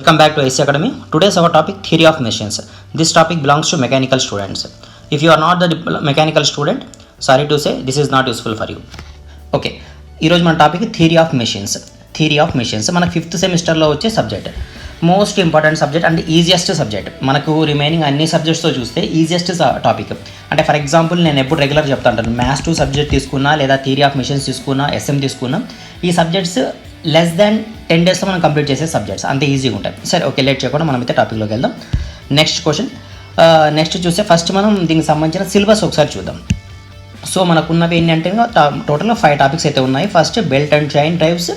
Welcome back to IC Academy. Today's our topic theory of machines. This topic belongs to mechanical students. If you are not the mechanical student, sorry to say this is not useful for you. Okay, ఈరోజు మన topic theory of machines. Theory of machines మనకు 5th సెమిస్టర్లో వచ్చే subject, most important subject and easiest subject. మనకు remaining అన్ని సబ్జెక్ట్స్తో చూస్తే easiest topic. అంటే for example నేను ఎప్పుడు రెగ్యులర్ చెప్తాను, మ్యాథ్స్ 2 సబ్జెక్ట్ తీసుకున్నా లేదా థియరీ ఆఫ్ మెషిన్స్ తీసుకున్నా, SM తీసుకున్నా, ఈ సబ్జెక్ట్స్ లెస్ దాన్ 10 డేస్లో మనం కంప్లీట్ చేసే సబ్జెక్ట్స్, అంత ఈజీగా ఉంటాయి. సరే, ఓకే, లేట్ చేయకుండా మనం అయితే టాపిక్లోకి వెళ్దాం. Next question. నెక్స్ట్ చూస్తే ఫస్ట్ మనం దీనికి సంబంధించిన సిలబస్ ఒకసారి చూద్దాం. సో మనకున్నవి ఏంటంటే టోటల్గా 5 టాపిక్స్ అయితే ఉన్నాయి. First belt and chain drives,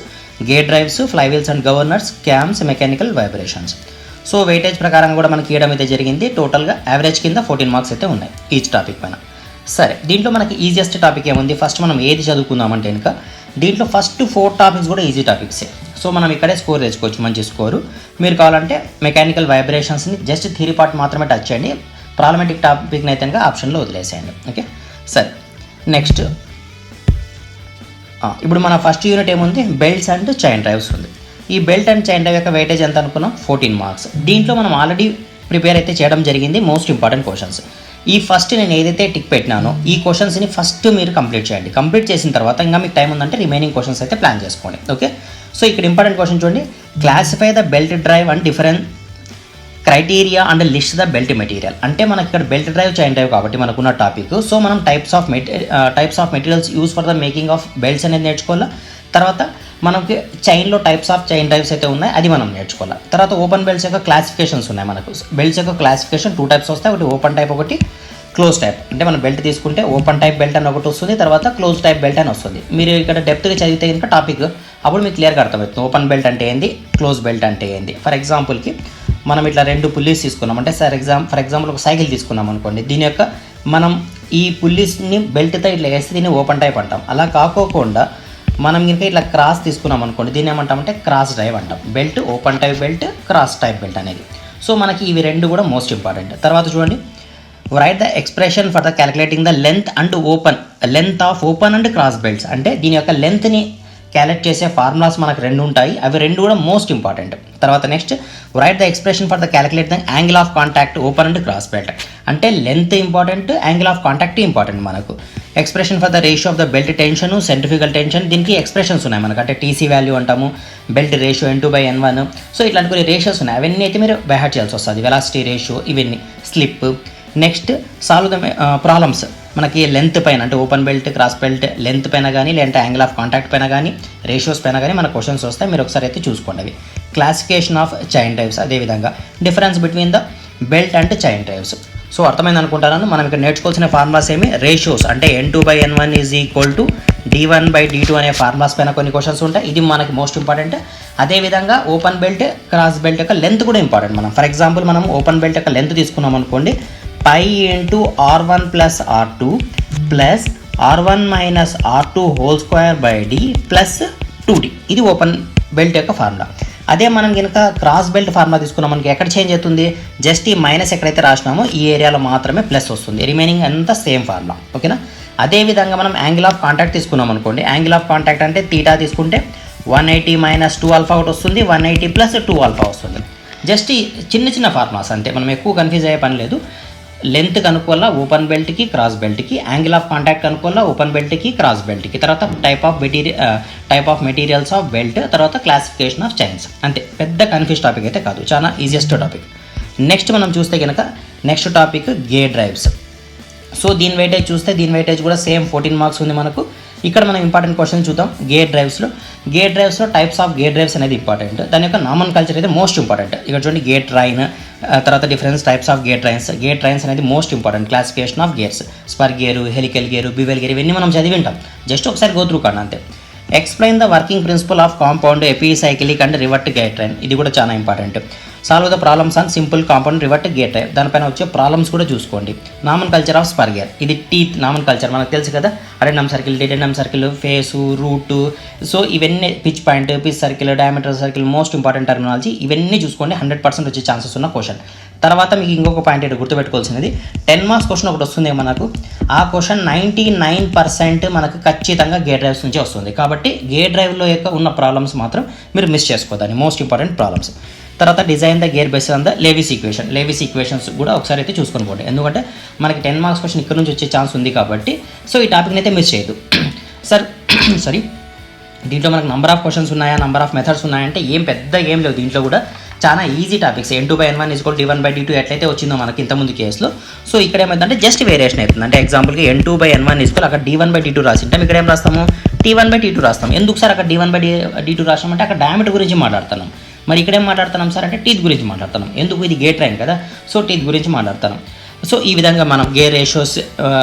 gear drives, flywheels and governors, cams, mechanical vibrations. So weightage ప్రకారం కూడా మనకి ఇవ్వడం అయితే జరిగింది. టోటల్గా యావరేజ్ కింద 14 మార్క్స్ అయితే ఉన్నాయి ఈచ్ టాపిక్ పైన. సరే, దీంట్లో మనకి ఈజియెస్ట్ టాపిక్ ఏముంది, ఫస్ట్ మనం ఏది చదువుకుందామంటే కనుక దీంట్లో ఫస్ట్ 4 టాపిక్స్ కూడా ఈజీ టాపిక్సే. సో మనం ఇక్కడే స్కోర్ తెచ్చుకోవచ్చు, మంచి స్కోరు. మీరు కావాలంటే మెకానికల్ వైబ్రేషన్స్ని జస్ట్ థియరీ పార్ట్ మాత్రమే టచ్ చేయండి, ప్రాబ్లమాటిక్ టాపిక్ని అయితే కనుక ఆప్షన్లో వదిలేసేయండి. ఓకే, సరే. నెక్స్ట్ ఇప్పుడు మన ఫస్ట్ యూనిట్ ఏముంది, బెల్ట్స్ అండ్ చైన్ డ్రైవ్స్ ఉంది. ఈ బెల్ట్ అండ్ చైన్ డ్రైవ్ యొక్క వెయిటేజ్ ఎంత అనుకున్నాం, 14 మార్క్స్. దీంట్లో మనం ఆల్రెడీ ప్రిపేర్ అయితే చేయడం జరిగింది మోస్ట్ ఇంపార్టెంట్ క్వశ్చన్స్. ఈ ఫస్ట్ నేను ఏదైతే టిక్ పెట్టినానో ఈ క్వశ్చన్స్ని ఫస్ట్ మీరు కంప్లీట్ చేయండి. కంప్లీట్ చేసిన తర్వాత ఇంకా మీకు టైం ఉందంటే రిమైనింగ్ క్వశ్చన్స్ అయితే ప్లాన్ చేసుకోండి. ఓకే, సో ఇక్కడ ఇంపార్టెంట్ క్వశ్చన్ చూడండి, classify the belt drive and different criteria and list the belt material. అంటే మనకి ఇక్కడ బెల్ట్ డ్రైవ్, చైన్ డ్రైవ్ కాబట్టి మనకున్న టాపిక్. సో మనం types of materials use for the making of belts అనేది నేర్చుకోవాలా. తర్వాత మనకి చైన్లో టైప్స్ ఆఫ్ చైన్ డ్రైవ్స్ అయితే ఉన్నాయి, అది మనం నేర్చుకోవాలి. తర్వాత ఓపెన్ బెల్ట్స్ యొక్క క్లాసిఫికేషన్స్ ఉన్నాయి. మనకు బెల్ట్స్ యొక్క క్లాసిఫికేషన్ 2 టైప్స్ వస్తాయి, ఒకటి ఓపెన్ టైప్, ఒకటి క్లోజ్ టైప్. అంటే మనం బెల్ట్ తీసుకుంటే ఓపెన్ టైప్ బెల్ట్ అని ఒకటి వస్తుంది, తర్వాత క్లోజ్ టైప్ బెల్ట్ అని వస్తుంది. మీరు ఇక్కడ డెప్త్గా చదివితే కనుక టాపిక్ అప్పుడు మీకు క్లియర్గా అర్థమవుతుంది ఓపెన్ బెల్ట్ అంటే ఏంది, క్లోజ్ బెల్ట్ అంటే ఏంది. ఫర్ ఎగ్జాంపుల్కి మనం ఇట్లా 2 పుల్లీస్ తీసుకున్నాం అంటే ఫర్ ఎగ్జాంపుల్ ఒక సైకిల్ తీసుకున్నాం అనుకోండి, దీని యొక్క మనం ఈ పుల్లీస్ని బెల్ట్తో ఇట్లా వేస్తే దీన్ని ఓపెన్ టైప్ అంటాం. అలా కాకోకుండా మనం ఇంకా ఇట్లా క్రాస్ తీసుకున్నాం అనుకోండి, దీన్ని ఏమంటామంటే క్రాస్ డ్రైవ్ అంటాం. Belt open type belt, cross type belt అనేది. సో మనకి ఇవి 2 కూడా మోస్ట్ ఇంపార్టెంట్. తర్వాత చూడండి, right the expression for the calculating the length of open and cross belts. అంటే దీని యొక్క లెంత్ని క్యాలిక్యులేట్ చేసే ఫార్ములాస్ మనకు 2 ఉంటాయి, అవి 2 కూడా మోస్ట్ ఇంపార్టెంట్. తర్వాత next, right the expression for the calculate the angle of contact open and cross belt. అంటే length important, angle of contact important మనకు. Expression for the ratio of the belt tension, centrifugal tension, దీనికి expressions ఉన్నాయి మనకు. అంటే TC value అంటాము, belt ratio N2/N1. So ఇట్లాంటి కొన్ని ratios ఉన్నాయి, అవన్నీ అయితే మీరు బై హార్ట్ చేయాల్సి వస్తుంది. వెలాసిటీ రేషియో, ఇవన్నీ, slip. Next solve the problems. మనకి లెంత్ పైన అంటే open belt, cross belt length పైన కానీ, లేదంటే యాంగిల్ ఆఫ్ కాంటాక్ట్ పైన కానీ, రేషియోస్ పైన కానీ మన క్వశ్చన్స్ వస్తాయి. మీరు ఒకసారి అయితే చూసుకోండి అవి. క్లాసిఫికేషన్ ఆఫ్ చైన్ డ్రైవ్స్, అదేవిధంగా difference between the belt and chain drives. So అర్థమైంది అనుకుంటాను. మనం ఇక్కడ నేర్చుకోవాల్సిన ఫార్ములాస్ ఏమి, రేషియోస్ అంటే N2/N1 = D1/D2 అనే ఫార్ములాస్ పైన కొన్ని క్వశ్చన్స్ ఉంటాయి, ఇది మనకి మోస్ట్ ఇంపార్టెంట్. అదేవిధంగా ఓపెన్ బెల్ట్, క్రాస్ బెల్ట్ యొక్క లెంత్ కూడా ఇంపార్టెంట్. మనం ఫర్ ఎగ్జాంపుల్ మనం ఓపెన్ బెల్ట్ యొక్క లెంత్ తీసుకున్నాం అనుకోండి, π × R1 + R2 + R1 - R2² D + 2D. ఇది ఓపెన్ బెల్ట్ యొక్క ఫార్ములా. అదే మనం కనుక క్రాస్ బెల్ట్ ఫార్ములా తీసుకున్నాం, మనకి ఎక్కడ చేంజ్ అవుతుంది, జస్ట్ ఈ మైనస్ ఎక్కడైతే రాసినామో ఈ ఏరియాలో మాత్రమే ప్లస్ వస్తుంది, రిమైనింగ్ అంతా సేమ్ ఫార్ములా. ఓకేనా. అదేవిధంగా మనం యాంగిల్ ఆఫ్ కాంటాక్ట్ తీసుకున్నాం అనుకోండి, యాంగిల్ ఆఫ్ కాంటాక్ట్ అంటే తీటా తీసుకుంటే 180 - 2α ఒకటి వస్తుంది, 180 + 2α వస్తుంది. జస్ట్ ఈ చిన్న ఫార్ములాస్ అంతే, మనం ఎక్కువ కన్ఫ్యూజ్ అయ్యే పని లేదు. లెంత్ కనుక్కోవాలా ఓపెన్ బెల్ట్కి, క్రాస్ బెల్ట్కి, యాంగిల్ ఆఫ్ కాంటాక్ట్ కనుక్కోవాలా ఓపెన్ బెల్ట్కి, క్రాస్ బెల్ట్కి, తర్వాత type of materials of belt, తర్వాత క్లాసిఫికేషన్ ఆఫ్ చైన్స్. అంతే, పెద్ద కన్ఫ్యూజ్ టాపిక్ అయితే కాదు, చాలా ఈజియెస్ట్ టాపిక్. నెక్స్ట్ మనం చూస్తే కనుక next topic gear drives. So దీని వెయిటేజ్ చూస్తే దీని వెయిటేజ్ కూడా సేమ్ 14 మార్క్స్ ఉంది మనకు. ఇక్కడ మనం ఇంపార్టెంట్ క్వశ్చన్ చూద్దాం. గేర్ డ్రైవ్స్లో టైప్స్ ఆఫ్ గేర్ డ్రైవ్స్ అనేది ఇంపార్టెంట్, దాని యొక్క నామన్ కల్చర్ అయితే మోస్ట్ ఇంపార్టెంట్. ఇక్కడ చూడండి, గేర్ ట్రైన్, తర్వాత difference types of gear trains అనేది most important. Classification of gears, spur gear, helical gear, bevel gear, ఇవన్నీ మనం చదివి ఉంటాం, జస్ట్ ఒకసారి గో త్రూ కాండి అంతే. Explain the working principle of compound epicyclic and revert gear train, ఇది కూడా చాలా important. Solve the problems on simple compound revert gear type, దానిపైన వచ్చే ప్రాబ్లమ్స్ కూడా చూసుకోండి. Nomenclature of spur gear, ఇది టీత్ నామన్ కల్చర్ మనకు తెలుసు కదా, addendum circle, dedendum circle, face, root. So ఇవన్నీ pitch point, pitch circle, diameter circle, most important terminology, ఇవన్నీ చూసుకోండి. 100% వచ్చే ఛాన్సెస్ ఉన్న క్వశ్చన్. తర్వాత మీకు ఇంకొక పాయింట్ ఏంటి గుర్తుపెట్టుకోవాల్సినది, 10 మార్క్స్ క్వశ్చన్ ఒకటి వస్తుంది మనకు. ఆ క్వశ్చన్ 99% మనకు ఖచ్చితంగా గేర్ డ్రైవ్స్ నుంచి వస్తుంది. కాబట్టి గేర్ డ్రైవ్లో యొక్క ఉన్న ప్రాబ్లమ్స్ మాత్రం మీరు మిస్ చేసుకోవద్దని, మోస్ట్ ఇంపార్టెంట్ ప్రాబ్లమ్స్. తర్వాత design the gear based on the Lewis equations కూడా ఒకసారి అయితే చూసుకొని పోండి, ఎందుకంటే మనకి 10 మార్క్స్ క్వశ్చన్ ఇక్కడ నుంచి వచ్చే ఛాన్స్ ఉంది కాబట్టి సో ఈ టాపిక్ని అయితే మిస్ చేయదు. సార్ సారీ, దీంట్లో మనకు నంబర్ ఆఫ్ క్వశ్చన్స్ ఉన్నాయా, నంబర్ ఆఫ్ మెథడ్స్ ఉన్నాయంటే ఏం లేవు. దీంట్లో కూడా చాలా ఈజీ టాపిక్స్. N2/N1 = D1/D2 ఎట్లయితే వచ్చిందో మనకి ఇంతకుముందు కేసులో, సో ఇక్కడ ఏమైందంటే జస్ట్ వేరియేషన్ అవుతుంది. అంటే ఎగ్జాంపుల్కి N2/N1 అక్కడ D1/D2 రాసింటాం, ఇక్కడ ఏం రాస్తాము T1/T2 రాస్తాం. ఎందుకు సార్ అక్కడ D1/D2 రాసామంటే అక్కడ డయామీటర్ గురించి మాట్లాడుతున్నాం, మరి ఇక్కడ ఏం మాట్లాడుతున్నాం సార్ అంటే టీత్ గురించి మాట్లాడుతున్నాం. ఎందుకు, ఇది గేర్ ట్రైన్ కదా, సో టీత్ గురించి మాట్లాడుతున్నాం. సో ఈ విధంగా మనం గేర్ రేషియోస్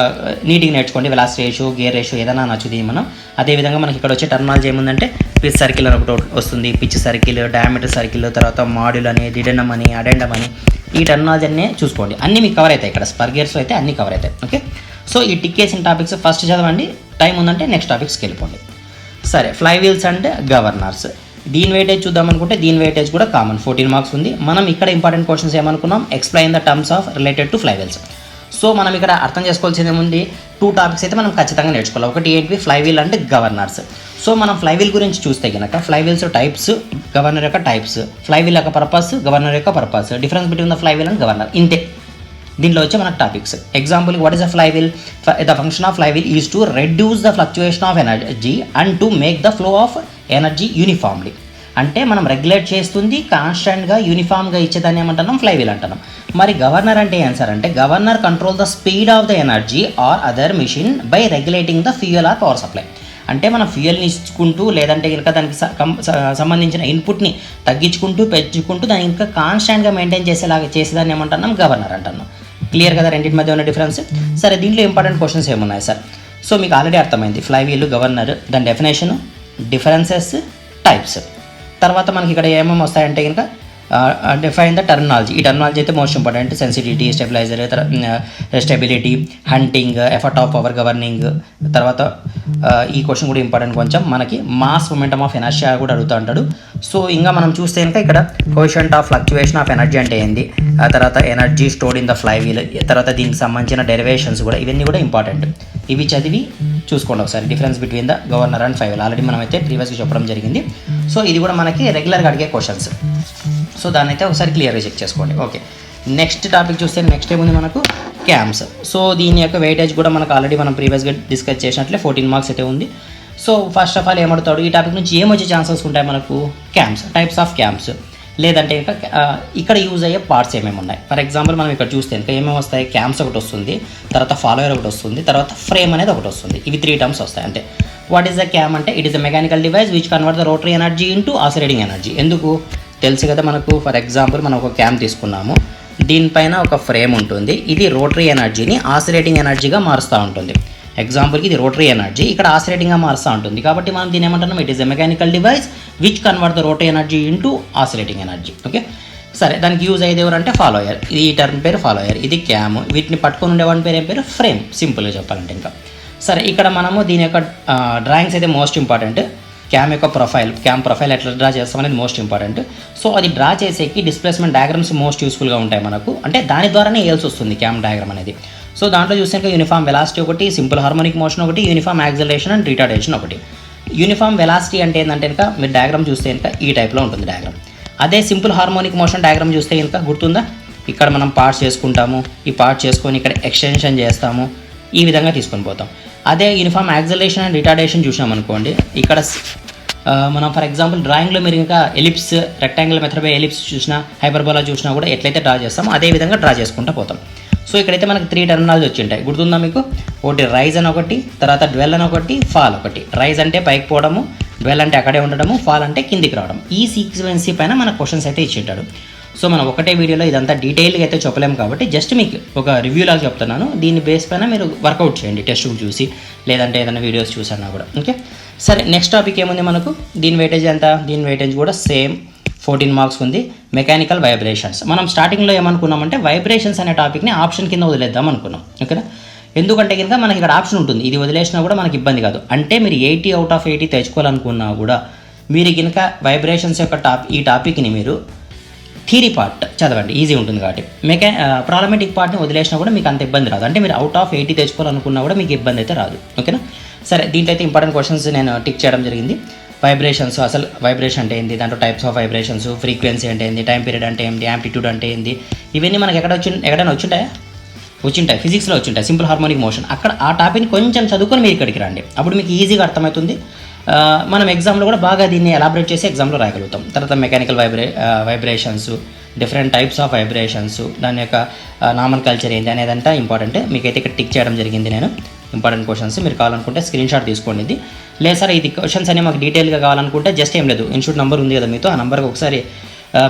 నీట్గా నేర్చుకోండి. వెలాసిటీ రేషియో, గేర్ రేషియో ఏదైనా నచ్చుది మనం. అదేవిధంగా మనకి ఇక్కడ వచ్చే టర్మినాలజీ ఏముందంటే పిచ్ సర్కిల్ అని ఒకటి వస్తుంది, పిచ్ సర్కిల్, డయామీటర్ సర్కిల్, తర్వాత మాడ్యూల్ అని, డిడెండం అని, అడెండం అని, ఈ టర్మినాలజీ అన్నీ చూసుకోండి. అన్నీ మీకు కవర్ అవుతాయి ఇక్కడ స్పర్ గేర్స్లో అయితే అన్నీ కవర్ అవుతాయి. ఓకే, సో ఈ టిక్ చేసిన టాపిక్స్ ఫస్ట్ చదవండి, టైం ఉందంటే నెక్స్ట్ టాపిక్స్కి వెళ్ళిపోండి. సరే, ఫ్లై వీల్స్ అండ్ గవర్నర్స్, దీని వెయిటేజ్ చూద్దాం అనుకుంటే దీని వెయిటేజ్ కూడా కామన్ 14 మార్క్స్ ఉంది. మనం ఇక్కడ ఇంపార్టెంట్ క్వశ్చన్స్ ఏమనుకున్నాం, explain the terms of related to fly wheels. So మనం ఇక్కడ అర్థం చేసుకోవాల్సింది ఏముంది, 2 టాపిక్స్ అయితే మనం ఖచ్చితంగా నేర్చుకోవాలి. ఒకటి ఏంటి, flywheel and governors. So మనం ఫ్లై వీల్ గురించి చూస్తే కనుక ఫ్లై వీల్స్ టైప్స్, గవర్నర్ యొక్క టైప్స్, ఫ్లై వీల్ యొక్క పర్పస్, గవర్నర్ యొక్క purpose, difference between the flywheel and governor, ఇంతే దీంట్లో వచ్చే మనకు topics. Example, what is the flywheel? The function of flywheel is to reduce the fluctuation of energy and to make the flow of energy uniformly. అంటే మనం regulate చేస్తుంది, కాన్స్టెంట్గా యూనిఫామ్గా ఇచ్చేదాన్ని ఏమంటున్నాం, ఫ్లై వీల్ అంటున్నాం. మరి గవర్నర్ అంటే ఏం సార్ అంటే, governor control the speed of the energy or other machine by regulating the fuel or power supply. అంటే మనం ఫ్యూయల్ని ఇచ్చుకుంటూ, లేదంటే కనుక దానికి సంబంధించిన ఇన్పుట్ని తగ్గించుకుంటూ, పెంచుకుంటూ దాన్ని ఇంకా కాన్స్టెంట్గా మెయింటైన్ చేసేదాన్ని ఏమంటున్నాం, గవర్నర్ అంటున్నాం. క్లియర్ కదా రెండింటి మధ్య ఉన్న డిఫరెన్స్? సరే, దీంట్లో ఇంపార్టెంట్ క్వశ్చన్స్ ఏమున్నాయి సార్? సో మీకు ఆల్రెడీ అర్థమైంది, ఫ్లై వీల్, గవర్నర్, దాని డెఫినేషన్, డిఫరెన్సెస్, టైప్స్. తర్వాత మనకి ఇక్కడ ఏమేమి వస్తాయంటే కనుక డిఫైన్ ద టర్మినాలజీ. ఈ టర్మినాలజీ అయితే most important. Sensitivity, stabiliser, stability, hunting, effort of power governing. తర్వాత ఈ క్వశ్చన్ కూడా ఇంపార్టెంట్ కొంచెం మనకి, మాస్ మొమెంటమ్ ఆఫ్ ఎనర్జీ కూడా అడుగుతూ ఉంటాడు. సో ఇంకా మనం చూస్తే కనుక ఇక్కడ coefficient of fluctuation of energy అంటే ఏంది, ఆ తర్వాత energy stored in the flywheel, తర్వాత దీనికి సంబంధించిన డెరివేషన్స్ కూడా, ఇవన్నీ కూడా ఇంపార్టెంట్. ఇవి చదివి చూసుకోండి ఒకసారి, difference between the governor and flywheel. Already మనం అయితే ప్రీవియస్గా చెప్పడం జరిగింది. సో ఇది కూడా మనకి రెగ్యులర్గా అడిగే క్వశ్చన్స్. సో దాన్ని అయితే ఒకసారి క్లియర్గా చెక్ చేసుకోండి. ఓకే, నెక్స్ట్ టాపిక్ చూస్తే నెక్స్ట్ ఏముంది మనకు, క్యామ్స్. సో దీని యొక్క వెయిటేజ్ కూడా మనకు ఆల్రెడీ మనం ప్రీవియస్గా డిస్కస్ చేసినట్లే 14 మార్క్స్ అయితే ఉంది. సో ఫస్ట్ ఆఫ్ ఆల్ ఏమడుతాడు, ఈ టాపిక్ నుంచి ఏమొచ్చే ఛాన్సెస్ ఉంటాయి మనకు, క్యామ్స్, టైప్స్ ఆఫ్ క్యామ్స్, లేదంటే ఇంకా ఇక్కడ యూజ్ అయ్యే పార్ట్స్ ఏమేమి ఉన్నాయి. ఫర్ ఎగ్జాంపుల్ మనం ఇక్కడ చూస్తే ఇంకా ఏమేమి వస్తాయి, క్యామ్స్ ఒకటి వస్తుంది, తర్వాత ఫాలోయర్ ఒకటి వస్తుంది, తర్వాత ఫ్రేమ్ అనేది ఒకటి వస్తుంది. ఇవి 3 టర్మ్స్ వస్తాయి అంతే. వాట్ ఈస్ ద క్యామ్ అంటే, it is the mechanical device which convert the rotary energy into oscillating energy. ఎందుకు తెలుసు కదా మనకు. ఫర్ ఎగ్జాంపుల్ మనం ఒక క్యామ్ తీసుకున్నాము, దీనిపైన ఒక ఫ్రేమ్ ఉంటుంది, ఇది రోటరీ ఎనర్జీని ఆసిలేటింగ్ ఎనర్జీగా మారుస్తూ ఉంటుంది. ఎగ్జాంపుల్కి ఇది రోటరీ ఎనర్జీ, ఇక్కడ ఆసిలేటింగ్గా మారుస్తూ ఉంటుంది. కాబట్టి మనం దీని ఏమంటున్నాం, it is a mechanical device which convert the rotary energy into oscillating energy. Okay, సరే, దానికి యూజ్ అయ్యేది ఎవరంటే ఫాలోయర్. ఈ టర్మ్ పేరు ఫాలోయర్, ఇది క్యామ్. వీటిని పట్టుకొని ఉండేవాడి పేరు ఏం పేరు, ఫ్రేమ్, సింపుల్గా చెప్పాలంటే. ఇంకా సరే, ఇక్కడ మనము దీని యొక్క డ్రాయింగ్స్ అయితే మోస్ట్ ఇంపార్టెంట్. క్యామ్ యొక్క క్యామ్ ప్రొఫైల్ ఎట్లా డ్రా చేస్తాం అనేది మోస్ట్ ఇంపార్టెంట్. సో అది డ్రా చేసేకి డిస్ప్లేస్మెంట్ డయాగ్రామ్స్ మోస్ట్ యూస్ఫుల్గా ఉంటాయి మనకు, అంటే దాని ద్వారానే వేయాల్సి వస్తుంది క్యామ్ డయాగ్రామ్ అనేది. సో దాంట్లో చూసాక యూనిఫామ్ వెలాసిటీ ఒకటి, సింపుల్ హార్మోనిక్ మోషన్ ఒకటి, యూనిఫామ్ యాక్సిలరేషన్ అండ్ రిటార్డేషన్ ఒకటి. యూనిఫామ్ వెలాసిటీ అంటే ఏంటంటే కనుక మీరు డయాగ్రామ్ చూస్తే కనుక ఈ టైప్లో ఉంటుంది డయాగ్రామ్. అదే సింపుల్ హార్మోనిక్ మోషన్ డయాగ్రామ్ చూస్తే కనుక గుర్తుందా, ఇక్కడ మనం పార్ట్స్ చేసుకుంటాము, ఈ పార్ట్ చేసుకొని ఇక్కడ ఎక్స్టెన్షన్ చేస్తాము, ఈ విధంగా తీసుకొని పోతాం. అదే యూనిఫామ్ యాక్సిలరేషన్ అండ్ రిటార్డేషన్ చూసామనుకోండి, ఇక్కడ మనం ఫర్ ఎగ్జాంపుల్ డ్రాయింగ్లో మీరు ఇంకా ellipse, rectangle method by ellipse చూసినా, హైపర్బోలా చూసినా కూడా ఎట్లయితే డ్రా చేస్తామో అదే విధంగా డ్రా చేసుకుంటూ పోతాం. సో ఇక్కడైతే మనకు 3 టర్మినాలజీ వచ్చి ఉంటాయి, గుర్తుందా మీకు? ఒకటి రైజ్ అని ఒకటి, తర్వాత డ్వెల్ అని ఒకటి, ఫాల్ ఒకటి. రైజ్ అంటే పైకి పోవడము, డ్వెల్ అంటే అక్కడే ఉండడము, ఫాల్ అంటే కిందికి రావడం. ఈ సీక్వెన్సీ పైన మన క్వశ్చన్స్ అయితే ఇచ్చింటాడు. సో మనం ఒకటే వీడియోలో ఇదంతా డీటెయిల్గా అయితే చెప్పలేము కాబట్టి జస్ట్ మీకు ఒక రివ్యూ లాగా చెప్తున్నాను. దీని బేస్ పైన మీరు వర్కౌట్ చేయండి, టెస్ట్ చూసి, లేదంటే ఏదైనా వీడియోస్ చూసన్నా కూడా. ఓకే, సరే, నెక్స్ట్ టాపిక్ ఏముంది మనకు, దీని వెయిటేజ్ ఎంత? దీని వెయిటేజ్ కూడా సేమ్ 14 మార్క్స్ ఉంది. Mechanical vibrations. మనం స్టార్టింగ్లో ఏమనుకున్నామంటే వైబ్రేషన్స్ అనే టాపిక్ని ఆప్షన్ కింద వదిలేద్దాం అనుకున్నాం. ఓకేనా, ఎందుకంటే కనుక మనకి ఇక్కడ ఆప్షన్ ఉంటుంది, ఇది వదిలేసినా కూడా మనకి ఇబ్బంది కాదు. అంటే మీరు 80 అవుట్ ఆఫ్ 80 తెచ్చుకోవాలనుకున్నా కూడా మీరు కనుక వైబ్రేషన్స్ యొక్క ఈ టాపిక్ని మీరు థియరీ పార్ట్ చదవండి, ఈజీ ఉంటుంది కాబట్టి. ప్రాబ్లమేటిక్ పార్ట్ని వదిలేసినా కూడా మీకు అంత ఇబ్బంది రాదు. అంటే మీరు అవుట్ ఆఫ్ 80 తెచ్చుకోవాలనుకున్నా కూడా మీకు ఇబ్బంది అయితే రాదు. ఓకేనా, సరే, దీంట్లో అయితే ఇంపార్టెంట్ క్వశ్చన్స్ నేను టిక్ చేయడం జరిగింది. వైబ్రేషన్స్, అసలు వైబ్రేషన్ అంటే ఏంది, దాంట్లో టైప్స్ ఆఫ్ వైబ్రేషన్స్, ఫ్రీక్వెన్సీ అంటే ఏంది, టైం పీరియడ్ అంటే ఏంది, యాంప్లిట్యూడ్ అంటే ఏంది, ఇవన్నీ మనకి ఎక్కడైనా వచ్చింటాయి ఫిజిక్స్లో వచ్చింటాయి. సింపుల్ హార్మోనిక్ మోషన్, అక్కడ ఆ టాపిక్ని కొంచెం చదువుకొని మీరు ఇక్కడికి రండి, అప్పుడు మీకు ఈజీగా అర్థమవుతుంది. మనం ఎగ్జామ్లో కూడా బాగా దీన్ని ఎలాబరేట్ చేసి ఎగ్జామ్లో రాయగలుగుతాం. తర్వాత mechanical vibrations, different types of vibrations, దాని యొక్క నామన్ కల్చర్ ఏంటి అనేదంతా ఇంపార్టెంట్. మీకైతే ఇక్కడ టిక్ చేయడం జరిగింది నేను ఇంపార్టెంట్ క్వశ్చన్స్. మీరు కావాలనుకుంటే స్క్రీన్ షాట్ తీసుకోండి. ఇది లేదు సార్ ఇది క్వశ్చన్స్ అనేవి మాకు డీటెయిల్గా కావాలనుకుంటే జస్ట్ ఏం లేదు, ఇన్స్టిట్యూట్ నెంబర్ ఉంది కదా మీతో, ఆ నెంబర్కి ఒకసారి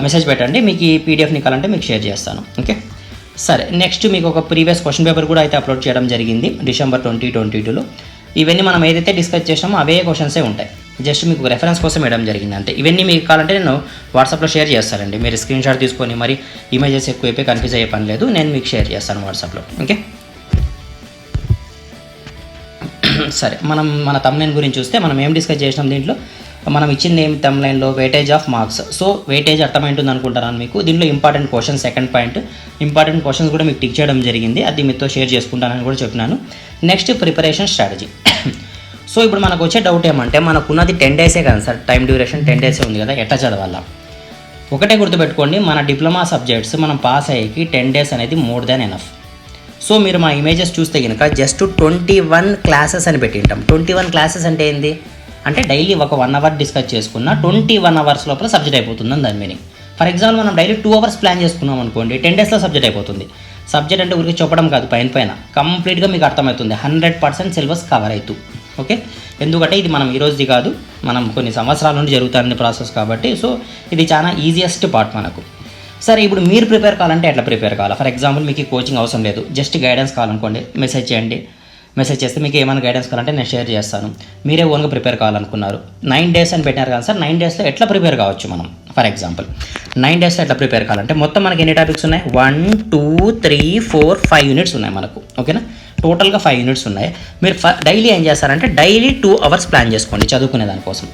మెసేజ్ పెట్టండి, మీకు ఈ పీడిఎఫ్ని కావాలంటే మీకు షేర్ చేస్తాను. ఓకే సరే, నెక్స్ట్ మీకు ఒక ప్రీవియస్ క్వశ్చన్ పేపర్ కూడా అయితే అప్లోడ్ చేయడం జరిగింది డిసెంబర్ 2022లో. ఇవన్నీ మనం ఏదైతే డిస్కస్ చేసామో అవే క్వశ్చన్సే ఉంటాయి, జస్ట్ మీకు రెఫరెన్స్ కోసం వేయడం జరిగింది అంతే. ఇవన్నీ మీకు కావాలంటే నేను వాట్సాప్లో షేర్ చేస్తానండి, మీరు స్క్రీన్ షాట్ తీసుకొని మరి ఇమేజెస్ ఎక్కువైపోయి కన్ఫ్యూజ్ అయ్యే పని లేదు, నేను మీకు షేర్ చేస్తాను వాట్సాప్లో. ఓకే సరే, మన తమ్లైన్ గురించి చూస్తే మనం ఏం డిస్కస్ చేసినాం దీంట్లో, మనం ఇచ్చింది ఏం తమ్లైన్లో weightage of marks. So weightage అర్థమైంటుంది అనుకుంటాను మీకు. దీంట్లో important question, second point important questions కూడా మీకు టిక్ చేయడం జరిగింది, అది మీతో షేర్ చేసుకుంటానని కూడా చెప్పినాను. Next preparation strategy. సో ఇప్పుడు మనకు వచ్చే డౌట్ ఏమంటే, మనకున్నది 10 డేసే కదా సార్, టైం డ్యూరేషన్ 10 డేసే ఉంది కదా, ఎట్లా చదవాలా? ఒకటే గుర్తుపెట్టుకోండి, మన డిప్లొమా సబ్జెక్ట్స్ మనం పాస్ అయ్యేకి 10 డేస్ అనేది మోర్ దాన్ ఎనఫ్. సో మీరు మా ఇమేజెస్ చూస్తే కనుక జస్ట్ 21 క్లాసెస్ అని పెట్టింటాం. 21 క్లాసెస్ అంటే ఏంది అంటే డైలీ ఒక 1 అవర్ డిస్కస్ చేసుకున్న 21 అవర్స్ లోపల సబ్జెక్ట్ అయిపోతుందని దాని మీనింగ్. ఫర్ ఎగ్జాంపుల్ మనం డైలీ 2 అవర్స్ ప్లాన్ చేసుకున్నాం అనుకోండి, 10 డేస్లో సబ్జెక్ట్ అయిపోతుంది. సబ్జెక్ట్ అంటే ఊరికి చెప్పడం కాదు, పైన కంప్లీట్గా మీకు అర్థమవుతుంది, 100% సిలబస్ కవర్ అవుతూ. ఓకే, ఎందుకంటే ఇది మనం ఈరోజుది కాదు, మనం కొన్ని సంవత్సరాల నుండి జరుగుతున్న ప్రాసెస్ కాబట్టి. సో ఇది చాలా ఈజియెస్ట్ పార్ట్ మనకు. సరే, ఇప్పుడు మీరు ప్రిపేర్ కావాలంటే ఎట్లా ప్రిపేర్ కావాలి? ఫర్ ఎగ్జాంపుల్ మీకు కోచింగ్ అవసరం లేదు, జస్ట్ గైడెన్స్ కావాలనుకోండి, మెసేజ్ చేయండి. మెసేజ్ చేస్తే మీకు ఏమైనా గైడెన్స్ కావాలంటే నేను షేర్ చేస్తాను. మీరే ఓన్గా ప్రిపేర్ కావాలనుకున్నారు, 9 డేస్ అని పెట్టినారు కదా సార్, 9 డేస్లో ఎట్లా ప్రిపేర్ కావచ్చు మనం? ఫర్ ఎగ్జాంపుల్ 9 డేస్లో ఎట్లా ప్రిపేర్ కావాలంటే, మొత్తం మనకి ఎన్ని టాపిక్స్ ఉన్నాయి? 1 2 3 4 5 యూనిట్స్ ఉన్నాయి మనకు. ఓకేనా, టోటల్గా 5 యూనిట్స్ ఉన్నాయి. మీరు డైలీ ఏం చేస్తారంటే, డైలీ 2 అవర్స్ ప్లాన్ చేసుకోండి చదువుకునే దానికోసం.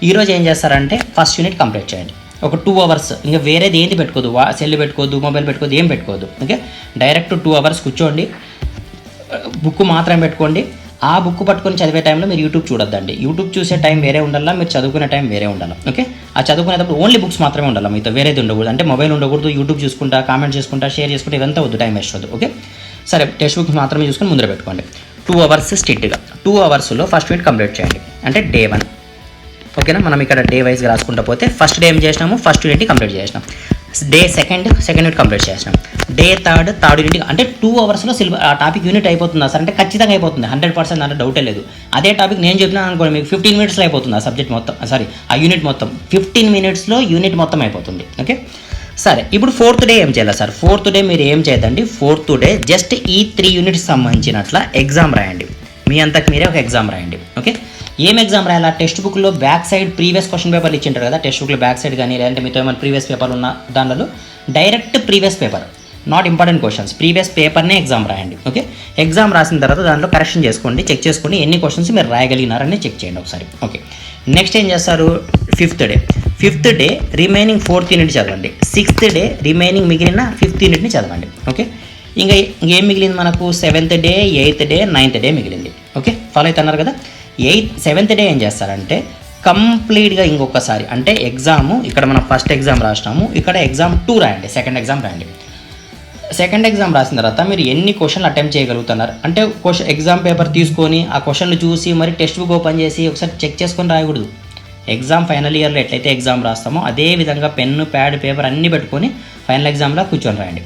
ఈరోజు ఏం చేస్తారంటే, ఫస్ట్ యూనిట్ కంప్లీట్ చేయండి, ఒక 2 అవర్స్. ఇంకా వేరేది ఏంటి పెట్టుకోదు, సెల్ పెట్టుకోవద్దు, మొబైల్ పెట్టుకోవద్దు, ఏం పెట్టుకోవద్దు. ఓకే, డైరెక్ట్ 2 అవర్స్ కూర్చోండి, బుక్ మాత్రం పెట్టుకోండి. ఆ బుక్ పట్టుకొని చదివే టైంలో మీరు యూట్యూబ్ చూడొద్దండి. యూట్యూబ్ చూసే టైం వేరే ఉండాలా, మీరు చదువుకునే టైం వేరే ఉండాలి. ఓకే, ఆ చదువుకునేటప్పుడు ఓన్లీ బుక్స్ మాత్రమే ఉండాలి, మీతో వేరేది ఉండకూడదు. అంటే మొబైల్ ఉండకూడదు, యూట్యూబ్ చూసుకుంటా, కామెంట్ చేసుకుంటా, షేర్ చేసుకుంటా, ఇదంతా వద్దు, టైం వేస్ట్ వద్దు. ఓకే సరే, టెక్స్ట్ బుక్స్ మాత్రమే చూసుకొని ముందర పెట్టుకోండి. 2 అవర్స్ స్ట్రిక్ట్గా, 2 అవర్స్లో ఫస్ట్ యూనిట్ కంప్లీట్ చేయండి, అంటే డే 1. ఓకేనా, మనం ఇక్కడ డే వైజ్గా రాసుకుంటా పోతే ఫస్ట్ డే ఏం చేసినాము, ఫస్ట్ యూనిట్ కంప్లీట్ చేసినాం. డే సెకండ్ యూనిట్ కంప్లీట్ చేసినాం. డే థర్డ్ యూనిట్, అంటే 2 అవర్స్లో ఆ టాపిక్ యూనిట్ అయిపోతుందా సార్ అంటే ఖచ్చితంగా అయిపోతుంది, 100% అంటే డౌటే లేదు. అదే టాపిక్ నేను చెప్పినాను అనుకోండి, మీకు 15 మినిట్స్లో అయిపోతుంది ఆ సబ్జెక్ట్ మొత్తం, ఆ యూనిట్ మొత్తం 15 మినిట్స్లో యూనిట్ మొత్తం అయిపోతుంది. ఓకే సరే, ఇప్పుడు 4th డే ఏం చేయాలి సార్? 4th డే మీరు ఏం చేయదండి, 4th డే జస్ట్ ఈ 3 యూనిట్స్ సంబంధించినట్ల ఎగ్జామ్ రాయండి, మీ అంతకు మీరే ఒక ఎగ్జామ్ రాయండి. ఓకే, ఏం ఎగ్జామ్ రాయాలా? టెక్స్ట్ బుక్లో బ్యాక్ సైడ్ ప్రీవియస్ క్వశ్చన్ పేపర్లు ఇచ్చింటారు కదా, టెక్స్ట్ బుక్లో బ్యాక్ సైడ్ కానీ లేదంటే మీతో ఏమైనా ప్రీవియస్ పేపర్ ఉన్న దానిలో direct previous paper, not important questions, previous పేపర్నే ఎగ్జామ్ రాయండి. ఓకే, ఎగ్జామ్ రాసిన తర్వాత దాంట్లో కరెక్షన్ చేసుకోండి, చెక్ చేసుకోండి ఎన్ని క్వశ్చన్స్ మీరు రాయగలిగినారని చెక్ చేయండి ఒకసారి. ఓకే, నెక్స్ట్ ఏం చేస్తారు? 5th day remaining 4th unit చదవండి. 6th డే రిమైనింగ్ మిగిలిన 5th యూనిట్ని చదవండి. ఓకే, ఇంకేం మిగిలింది మనకు? 7th day, 8th day, 9th day మిగిలింది. ఓకే, ఫాలో అవుతున్నారు కదా. 7th డే ఏం చేస్తారంటే కంప్లీట్గా ఇంకొకసారి, అంటే ఎగ్జాము ఇక్కడ మనం ఫస్ట్ ఎగ్జామ్ రాసినాము, ఇక్కడ ఎగ్జామ్ 2 రాయండి, సెకండ్ ఎగ్జామ్ రాయండి. సెకండ్ ఎగ్జామ్ రాసిన తర్వాత మీరు ఎన్ని క్వశ్చన్లు అటెంప్ట్ చేయగలుగుతున్నారు అంటే ఎగ్జామ్ పేపర్ తీసుకొని ఆ క్వశ్చన్లు చూసి మరి టెక్స్ట్ బుక్ ఓపెన్ చేసి ఒకసారి చెక్ చేసుకొని రాయకూడదు. ఎగ్జామ్ ఫైనల్ ఇయర్లో ఎట్లయితే ఎగ్జామ్ రాస్తామో అదే విధంగా పెన్ను, ప్యాడ్, పేపర్ అన్నీ పెట్టుకొని ఫైనల్ ఎగ్జామ్లో కూర్చొని రాయండి.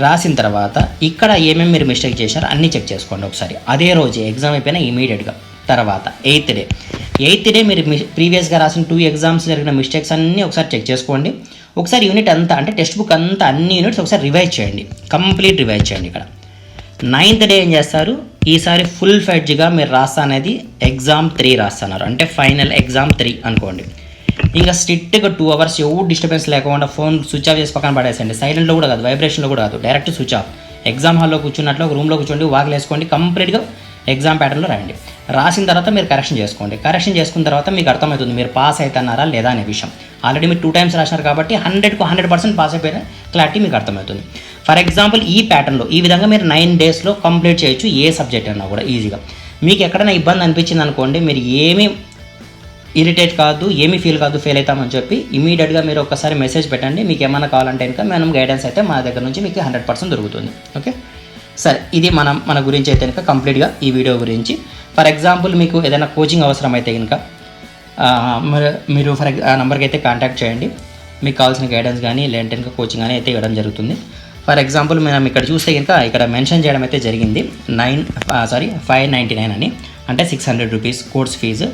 రాసిన తర్వాత ఇక్కడ ఏమేమి మీరు మిస్టేక్ చేశారో అన్నీ చెక్ చేసుకోండి ఒకసారి, అదే రోజు ఎగ్జామ్ అయిపోయినా ఇమీడియట్గా. తర్వాత 8th డే మీరు ప్రీవియస్గా రాసిన 2 ఎగ్జామ్స్ జరిగిన మిస్టేక్స్ అన్నీ ఒకసారి చెక్ చేసుకోండి. ఒకసారి యూనిట్ అంతా అంటే టెక్స్ట్ బుక్ అంతా అన్ని యూనిట్స్ ఒకసారి రివైజ్ చేయండి, కంప్లీట్ రివైజ్ చేయండి. ఇక్కడ 9th డే ఏం చేస్తారు? ఈసారి ఫుల్ ఫెడ్జ్గా మీరు రాస్తా అనేది ఎగ్జామ్ 3 రాస్తున్నారు, అంటే ఫైనల్ ఎగ్జామ్ 3 అనుకోండి. ఇంకా స్ట్రిక్ట్గా 2 అవర్స్ ఎవరు డిస్టర్బెన్స్ లేకుండా ఫోన్ స్విచ్ ఆఫ్ చేసి పక్కన పడేసండి. సైలెంట్లో కూడా కాదు, వైబ్రేషన్లో కూడా కాదు, డైరెక్ట్ స్విచ్ ఆఫ్. ఎగ్జామ్ హాల్లో కూర్చున్నట్లు ఒక రూమ్లో కూర్చోండి, వాకులు వేసుకోండి, కంప్లీట్గా ఎగ్జామ్ ప్యాటర్న్లో రాయండి. రాసిన తర్వాత మీరు కరెక్షన్ చేసుకోండి. కరెక్షన్ చేసుకున్న తర్వాత మీకు అర్థమవుతుంది మీరు పాస్ అవుతున్నారా లేదా అనే విషయం. ఆల్రెడీ మీరు 2 టైమ్స్ రాసినారు కాబట్టి 100% పాస్ అయిపోయిన క్లారిటీ మీకు అర్థమవుతుంది. ఫర్ ఎగ్జాంపుల్ ఈ ప్యాటర్న్లో ఈ విధంగా మీరు 9 డేస్లో కంప్లీట్ చేయొచ్చు, ఏ సబ్జెక్ట్ అన్నా కూడా ఈజీగా. మీకు ఎక్కడైనా ఇబ్బంది అనిపించింది అనుకోండి, మీరు ఏమీ ఇరిటేట్ కాదు, ఏమీ ఫీల్ కాదు ఫెయిల్ అవుతామని చెప్పి ఇమీడియట్గా మీరు ఒకసారి మెసేజ్ పెట్టండి. మీకు ఏమైనా కావాలంటే ఇంకా మనం గైడెన్స్ అయితే మా దగ్గర నుంచి మీకు 100% దొరుకుతుంది. ఓకే, సరే, ఇది మన గురించి అయితే కనుక కంప్లీట్గా ఈ వీడియో గురించి. ఫర్ ఎగ్జాంపుల్ మీకు ఏదైనా కోచింగ్ అవసరం అయితే కనుక మీరు ఆ నెంబర్కి అయితే కాంటాక్ట్ చేయండి. మీకు కావాల్సిన గైడెన్స్ కానీ లేదంటే ఇంకా కోచింగ్ కానీ అయితే ఇవ్వడం జరుగుతుంది. ఫర్ ఎగ్జాంపుల్ మనం ఇక్కడ చూస్తే కనుక ఇక్కడ మెన్షన్ చేయడం అయితే జరిగింది 599 అని, అంటే 600 రూపీస్ కోర్స్ ఫీజు.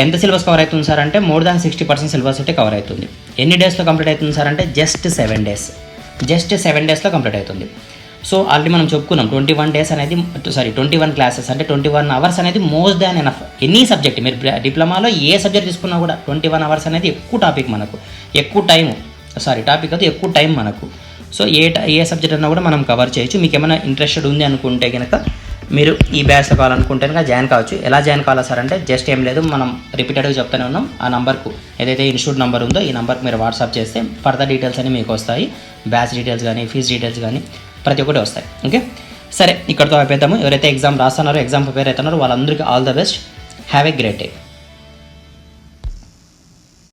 ఎంత సిలబస్ కవర్ అవుతుంది సార్ అంటే మోర్ దాన్ 60% సిలబస్ అయితే కవర్ అవుతుంది. ఎన్ని డేస్లో కంప్లీట్ అవుతుంది సార్ అంటే జస్ట్ 7 days, జస్ట్ 7 daysలో కంప్లీట్ అవుతుంది. సో ఆల్రెడీ మనం చెప్పుకున్నాం 21 days అనేది 21 క్లాసెస్ అంటే 21 hours అనేది most than enough. Any subject మీరు డిప్లొమాలో ఏ సబ్జెక్ట్ తీసుకున్నా కూడా 21 hours అనేది ఎక్కువ టాపిక్ మనకు, ఎక్కువ టైం మనకు. సో ఏ సబ్జెక్ట్ అన్నా కూడా మనం కవర్ చేయొచ్చు. మీకు ఏమైనా ఇంట్రెస్టెడ్ ఉంది అనుకుంటే కనుక మీరు ఈ బ్యాచ్లో కావాలనుకుంటే కనుక జాయిన్ కావచ్చు. ఎలా జాయిన్ కావాలా సార్ అంటే జస్ట్ ఏం లేదు, మనం రిపీటెడ్గా చెప్తూనే ఉన్నాం. ఆ నెంబర్కు ఏదైతే ఇన్స్టిట్యూట్ నెంబర్ ఉందో ఈ నెంబర్కి మీరు వాట్సాప్ చేస్తే ఫర్దర్ డీటెయిల్స్ అని మీకు వస్తాయి. బ్యాచ్ డీటెయిల్స్ కానీ ఫీజ్ డీటెయిల్స్ కానీ ప్రతి ఒక్కటి వస్తాయి. ఓకే, సరే, ఇక్కడితో అయిపోతాము. ఎవరైతే ఎగ్జామ్ రాస్తున్నారో, ఎగ్జామ్ ప్రిపేర్ అవుతున్నారో వాళ్ళందరికీ all the best. Have a great day.